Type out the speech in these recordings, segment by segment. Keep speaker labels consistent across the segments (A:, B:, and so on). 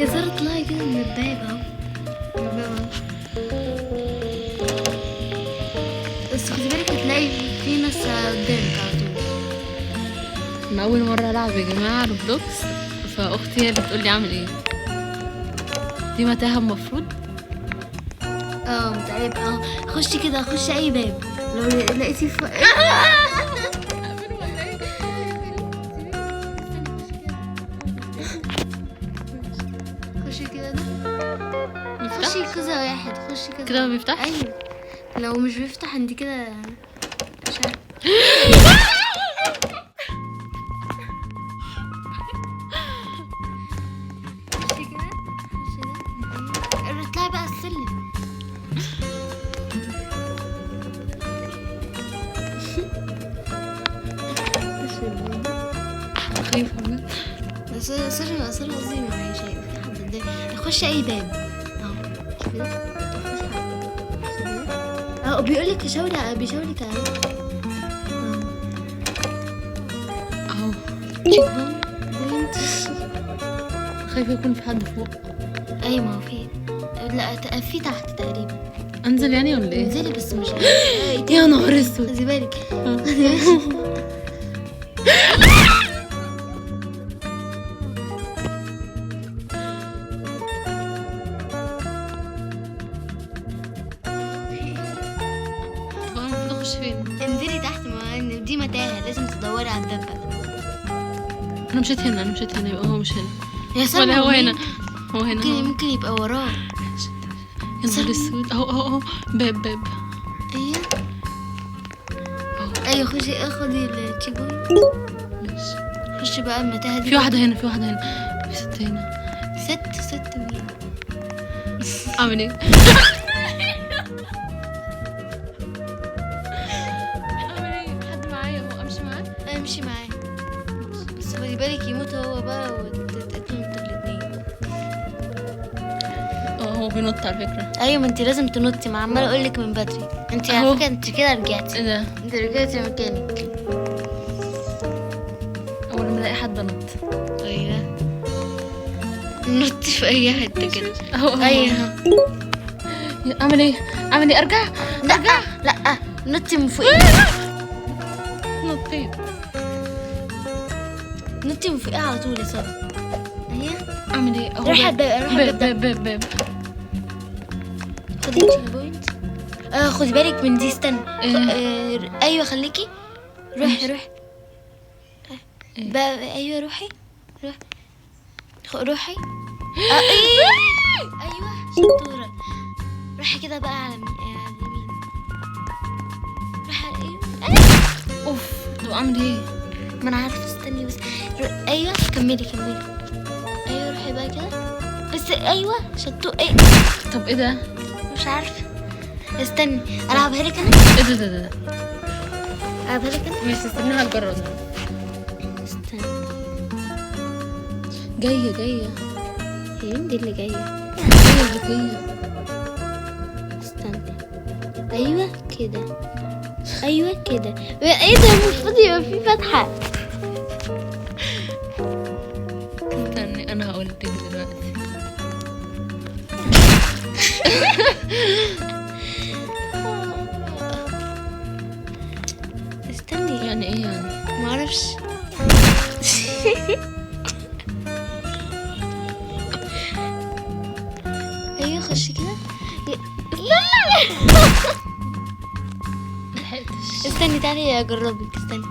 A: يا ترى اطلعي كده من الباب اهو. بس خدي بالك هتلاقي في ناس قدامك على طول.
B: انا اول مره العب يا جماعه روبلوكس، فاختي هي اللي بتقول لي اعمل ايه. دي متاهه المفروض.
A: متعب. خشي كده، خشي اي باب لو لقيتي خشي كده ده. خشي كذا واحد، خشي كذا
B: كده ما بيفتحش.
A: ايوه لو مش بيفتح انت كده مش عارفه. خشي كده، خشي ده. اطلعي بقى السلم.
B: خايفه منك.
A: بس سر قصدي معايا شايف في حد قدامي. خش اي باب اهو. شوف كده. اهو بيقولك بيشاورك على
B: اهو.
A: تشيك بوينت.
B: خايفه يكون في حد فوق.
A: اي ما هو في. لا في تحت تقريبا.
B: انزل يعني ولا ايه؟
A: انزلي بس مش
B: يا نهار اسود.
A: خدي بالك.
B: فين؟
A: انزلي تحت، ما دي متاهه لازم تدوري على الدبه.
B: انا مشيت هنا يبقى هو مش هنا.
A: يا سلمى
B: ولا هو هنا. هو هنا.
A: ممكن يبقى وراه.
B: يا نهار اسود. اهو باب.
A: ايوه ايوه خدي التشيك بوينت.
B: ماشي.
A: خشي بقى المتاهه دي.
B: في واحده هنا في ست هنا.
A: ست مين؟
B: اعمل ايه؟ حد معايا؟ هو امشي معاه؟
A: امشي معاه بس خدي بالك يموت هو بقى وتتقتلوا انتوا الاتنين.
B: هو بينط على فكره.
A: ايوه ما انت لازم تنطي، ما عماله اقول لك من بدري. انت على فكره انت كده رجعتي.
B: ايه ده؟
A: انت رجعتي مكانك.
B: اول ما الاقي حد انط.
A: ايوه نط في اي حته كده.
B: اهو.
A: ايوه
B: اعمل ايه؟ ارجع.
A: لا نطي من فوق.
B: نطيت.
A: نطي من فوق على طول يا ساره. ايوه
B: اعمل ايه؟ اهو.
A: روحي
B: باب.
A: خدي التشيك بوينت. خدي بالك من دي. استنى. ايوه خليكي. روحي بقى. ايوه روحي. ايوه شطوره. روحي كده بقى على اليمين. روحي على ايوه.
B: اوف. طب اعمل ايه؟
A: ما انا عارفه. استني بس. ايوه كملي. ايوه روحي بقى كده بس. ايوه شطوره. ايه
B: طب ايه ده؟
A: مش عارفه. استني العبها لك انا.
B: ايه ده؟
A: العبها لك انا.
B: مش استناها هتجرب.
A: استني.
B: جايه.
A: هي مين دي اللي جايه؟
B: جايه.
A: استني. ايوه كده. ايه ده؟ المفروض يبقى في فتحه.
B: استني انا هقول لك دلوقتي.
A: استني.
B: يعني ايه يعني؟
A: ما اعرفش. ايوه خشي كده. لا
B: ملحقتش.
A: استني تعالي اجربك. استني.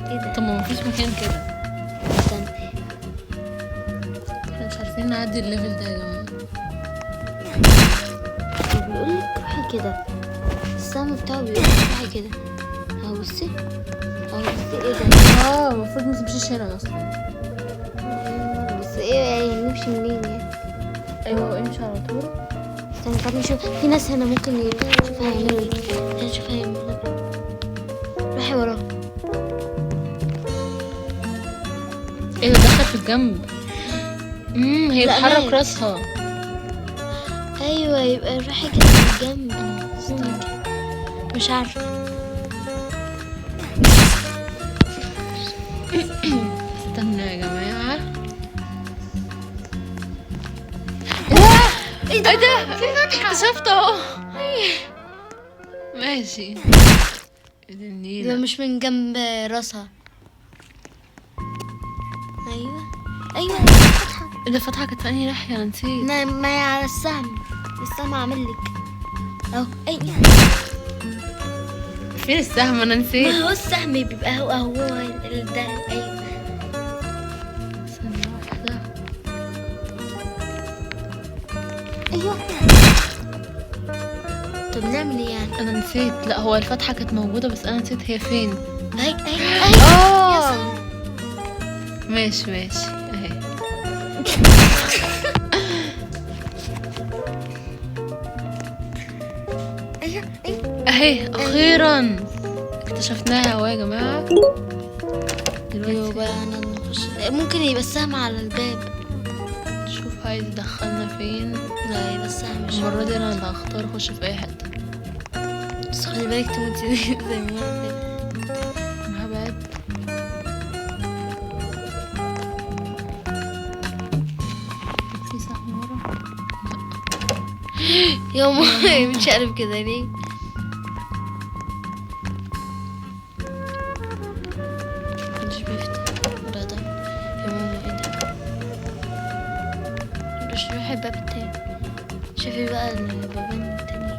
A: ايه ده؟
B: طب ما مفيش مكان كده.
A: استني.
B: احنا مش عارفين نعدي الليفل ده يا جماعه.
A: بيقولك روحي كده. السهم بتاعه بيقولك روحي كده. اهو بصي. ايه ده؟
B: المفروض ما تمشيش هنا اصلا.
A: بس ايه يعني نمشي منين يعني؟
B: ايوه امشي على طول.
A: استني طب نشوف. في ناس هنا ممكن نشوفها يعملوا ايه. نشوفها يعملوا ايه. روحي وراه.
B: ايه ده؟ دخلت في الجنب. هي
A: لا،
B: بتحرك
A: مات.
B: راسها.
A: ايوه يبقى روحي كده من الجنب. استني. مش عارفه. ايه ده؟
B: ايه ده؟
A: في فتحة.
B: اكتشفت اهو. ماشي. ايه ده
A: ده
B: النيلة؟
A: مش من جنب راسها. ايوه ايوه فتحة.
B: ايه ده فتحة كانت في انهي ناحية؟ انا نسيت.
A: ما هي على السهم. السهم عامل لك اهو. اي
B: فين السهم؟ انا نسيت.
A: ما هو السهم بيبقى هو ده. ايوه
B: ثانية واحدة.
A: ايوه. طب نعمل ايه يعني؟
B: انا نسيت. لا هو الفتحة كانت موجودة بس انا نسيت هي فين.
A: اهي اهي اهي. يا سلام.
B: ماشي ماشي اهي.
A: ايوه ايوه.
B: اهي اخيرا اكتشفناها اهو يا جماعة.
A: ايوه بقى انا نخش. ممكن يبقى السهم على الباب.
B: شوف عايز يدخلنا فين.
A: لا يبقى السهم مش
B: المرة دي انا اللي هختار اخش في اي حتة.
A: بس خلي بالك تموتي زي ما قلت.
B: انا هبعد. في سهم ورا.
A: يا ماما مش عارف كده ليه. مش بيفتح ولا ده. يا ماما ايه ده؟ مش روح الباب التاني. شوفي بقى البابين التانيين.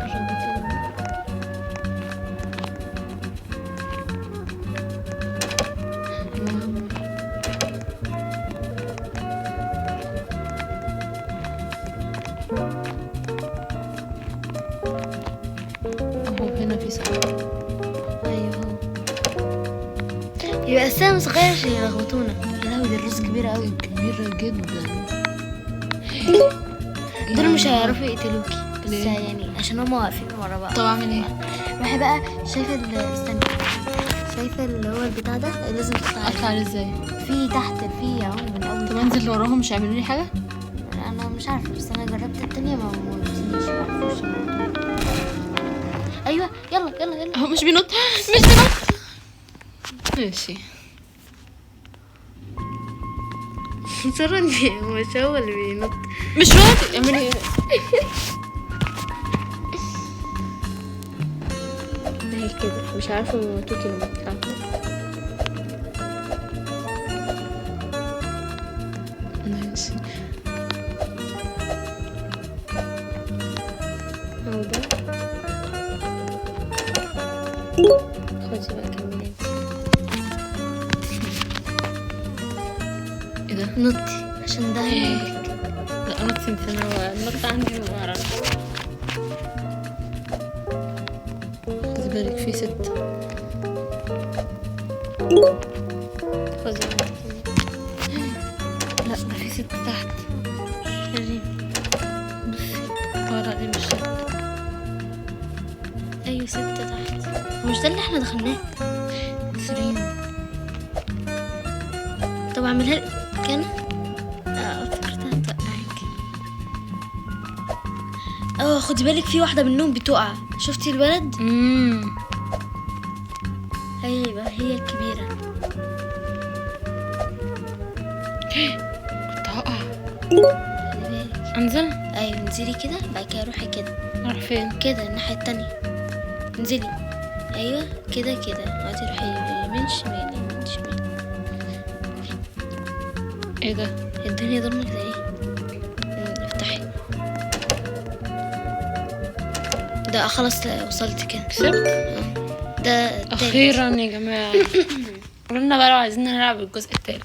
A: قربت لي.
B: اهو هنا في سهم.
A: ايوه يبقى السهم صغير عشان يلخبطونا. يا لهوي ده الراس كبيرة اوي.
B: كبيرة جدا.
A: دول مش هيعرفوا يقتلوكي بس
B: ليه؟
A: يعني عشان هما واقفين ورا بعض.
B: طب اعمل ايه؟
A: روحي بقى. شايفة استنى. شايفة اللي هو البتاع ده لازم تطلعي.
B: اطلع عليه ازاي؟
A: في تحت في اهو من اول.
B: طب انزل وراهم مش هيعملوا لي حاجة؟
A: انا مش عارفة بس انا جربت التانية ما وصلنيش. ما عرفوش الموضوع. ايوه يلا يلا يلا.
B: اهو مش بينط. مش بينط. ماشي.
A: ترى مش هو اللي بينط.
B: مش راضي. اعمل ايه؟
A: هي كده مش عارفة يموتوكي لما تطلعوا.
B: ماشي.
A: هو ده. خدي بقى كملي.
B: ايه ده؟
A: نطي عشان ده هيموتك.
B: لا انا نسيت. انا النقطة عندي ما بعرفش. خدي بالك في ست.
A: خدي بقى.
B: لا ده في ست تحت.
A: شريف.
B: بصي. لا دي مش ست.
A: ايوه ستة تحت. مش ده اللي احنا دخلناه؟
B: نسرين.
A: طب اعملها لك كان. افتكرتها هتوقعك. خدي بالك في واحدة منهم بتقع. شفتي الولد؟ ايوه هي الكبيرة.
B: كنت هقع.
A: خدي بالك.
B: انزل.
A: ايوه انزلي كده بعد كده روحي كده.
B: اروح فين؟
A: كده الناحية التانية. انزلي. ايوه كده كده. بعدين روحي يمين شمال يمين شمال.
B: ايه ده؟
A: الدنيا ضلمة كده ايه. افتحي. ده خلاص وصلت كده.
B: كسبت.
A: ده التالت.
B: اخيرا يا جماعة. قولنا بقى لو عايزين نلعب الجزء التالت.